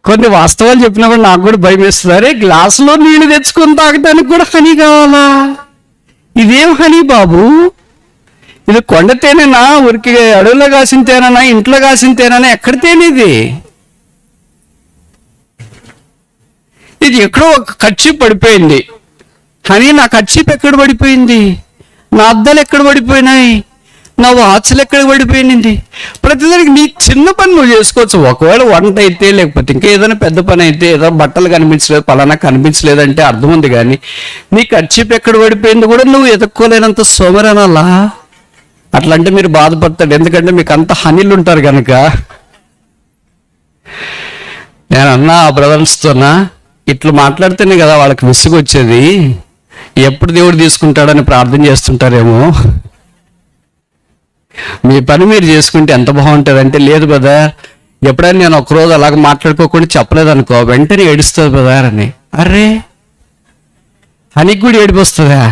కొన్ని వాస్తవాలు చెప్పినప్పుడు నాకు కూడా భయం వేస్తుంది. అరే గ్లాసులో నీళ్ళు తెచ్చుకొని తాగడానికి కూడా హనీ కావాలా? ఇదేం హనీ బాబు? ఇది కొండ తేనేనా, ఊరికి అడవుల్లో కాసిన తేనైనా, ఇంట్లో కాసిన తేనైనా, ఎక్కడ తేనేది? ఇది ఎక్కడో ఒక ఖర్చు పడిపోయింది. హనీ నా ఖర్చు ఎక్కడ పడిపోయింది? నా అద్దాలు ఎక్కడ పడిపోయినాయి? నా వాచ్లు ఎక్కడ పడిపోయింది? ప్రతిదానికి నీ చిన్న పని నువ్వు చేసుకోవచ్చు. ఒకవేళ వంట అయితే, లేకపోతే ఇంకా ఏదైనా పెద్ద పని అయితే, ఏదో బట్టలు కనిపించలేదు, పలానా కనిపించలేదంటే అర్థం ఉంది. కానీ నీ ఖర్చు ఎక్కడ పడిపోయింది కూడా నువ్వు ఎదుక్కోలేనంత సోమరనాలా? అట్లా అంటే మీరు బాధపడతాడు, ఎందుకంటే మీకు అంత హనీలు ఉంటారు కనుక. నేను అన్నా ఆ బ్రదర్స్తోనా, ఇట్లా మాట్లాడితేనే కదా వాళ్ళకి విసుగు వచ్చేది, ఎప్పుడు దేవుడు తీసుకుంటాడని ప్రార్థన చేస్తుంటారేమో. మీ పని మీరు చేసుకుంటే ఎంత బాగుంటుంది అంటే, లేదు బ్రదర్, ఎప్పుడైనా నేను ఒకరోజు అలాగ మాట్లాడుకోకుండా చెప్పలేదు అనుకో, వెంటనే ఏడుస్తుంది బ్రదర్ అని. అరే హనీకి కూడా ఏడుపు వస్తుందా?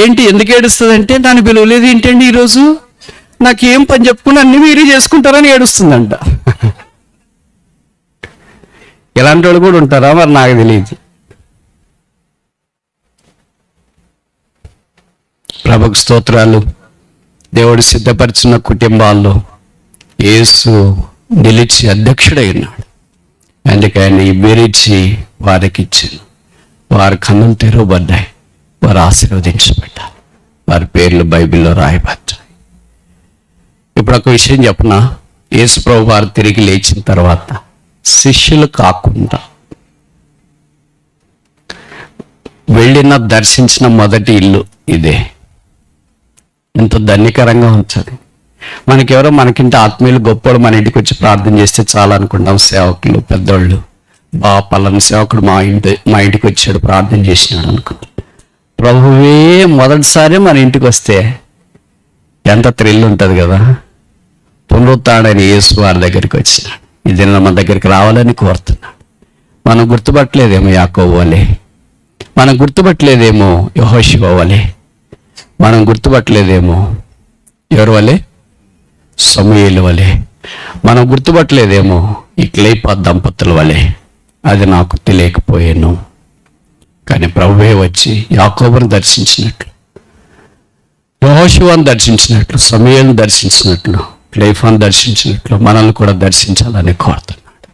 ఏంటి ఎందుకు ఏడుస్తుంది అంటే, నన్ను పిలవలేదు ఏంటండి ఈరోజు, నాకేం పని చెప్పుకుని అన్ని మీరే చేసుకుంటారని ఏడుస్తుందంట. ఇలాంటి వాళ్ళు కూడా ఉంటారా మరి నాకు తెలియదు. ప్రభుకు స్తోత్రాలు. దేవుడు సిద్ధపరిచిన కుటుంబాల్లో యేసు నిలిచి అధ్యక్షుడై ఉన్నాడు. అందుకని విరిచి వారికి ఇచ్చాను, వారి కన్నులు తెరవబడ్డాయి, వారు ఆశీర్వదించబడ్డారు, వారి పేర్లు బైబిల్లో రాయబడ్డాయి. ఇప్పుడు ఒక విషయం చెప్పనా, యేసు ప్రభు వారు తిరిగి లేచిన తర్వాత శిష్యులు కాకుండా వెళ్ళిన దర్శించిన మొదటి ఇల్లు ఇదే. ఎంతో ధన్యకరంగా ఉంటుంది. మనకెవరో మనకింటి ఆత్మీయులు గొప్పలు మన ఇంటికి వచ్చి ప్రార్థన చేస్తే చాలా అనుకుంటాం. సేవకులు పెద్దోళ్ళు, పలానా సేవకుడు మా ఇంటికి వచ్చాడు ప్రార్థన చేసినాడు అనుకుంటాం. ప్రభువే మొదటిసారి మన ఇంటికి వస్తే ఎంత థ్రిల్ ఉంటుంది కదా. పునరుత్థానుడైన యేసు వారి దగ్గరికి వచ్చినాడు, ఇది మన దగ్గరికి రావాలని కోరుతున్నాడు. మనం గుర్తుపట్టలేదేమో యాకోబు వలె, మనం గుర్తుపట్టలేదేమో యెహోషువ వలె, మనం గుర్తుపట్టలేదేమో ఎవరి వలె, సమూయేలు వలె, మనం గుర్తుపట్టలేదేమో ఈ క్లెయోపా దంపతుల వలె. అది నాకు తెలియకపోయాను. కానీ ప్రభువే వచ్చి యాకోబును దర్శించినట్లు, యెహోషువను దర్శించినట్లు, సమూయేలును దర్శించినట్లు, క్లెయోపాను దర్శించినట్లు మనల్ని కూడా దర్శించాలని కోరుతున్నాడు.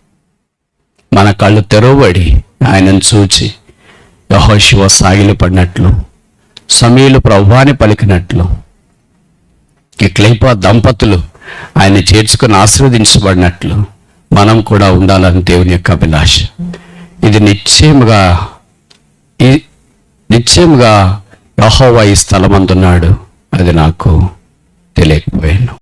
మన కళ్ళు తెరవబడి ఆయనను చూచి యెహోషువ సాగిలి పడినట్లు, సమూయేలు ప్రభువాని పలికినట్లు, ఈ క్లెయోపా దంపతులు ఆయన చేర్చుకుని ఆశీర్వదించబడినట్లు మనం కూడా ఉండాలని దేవుని యొక్క అభిలాష. ఇది నిశ్చయముగా యెహోవా ఈ స్థలమందున్నాడు, అది నాకు తెలియకపోయాను.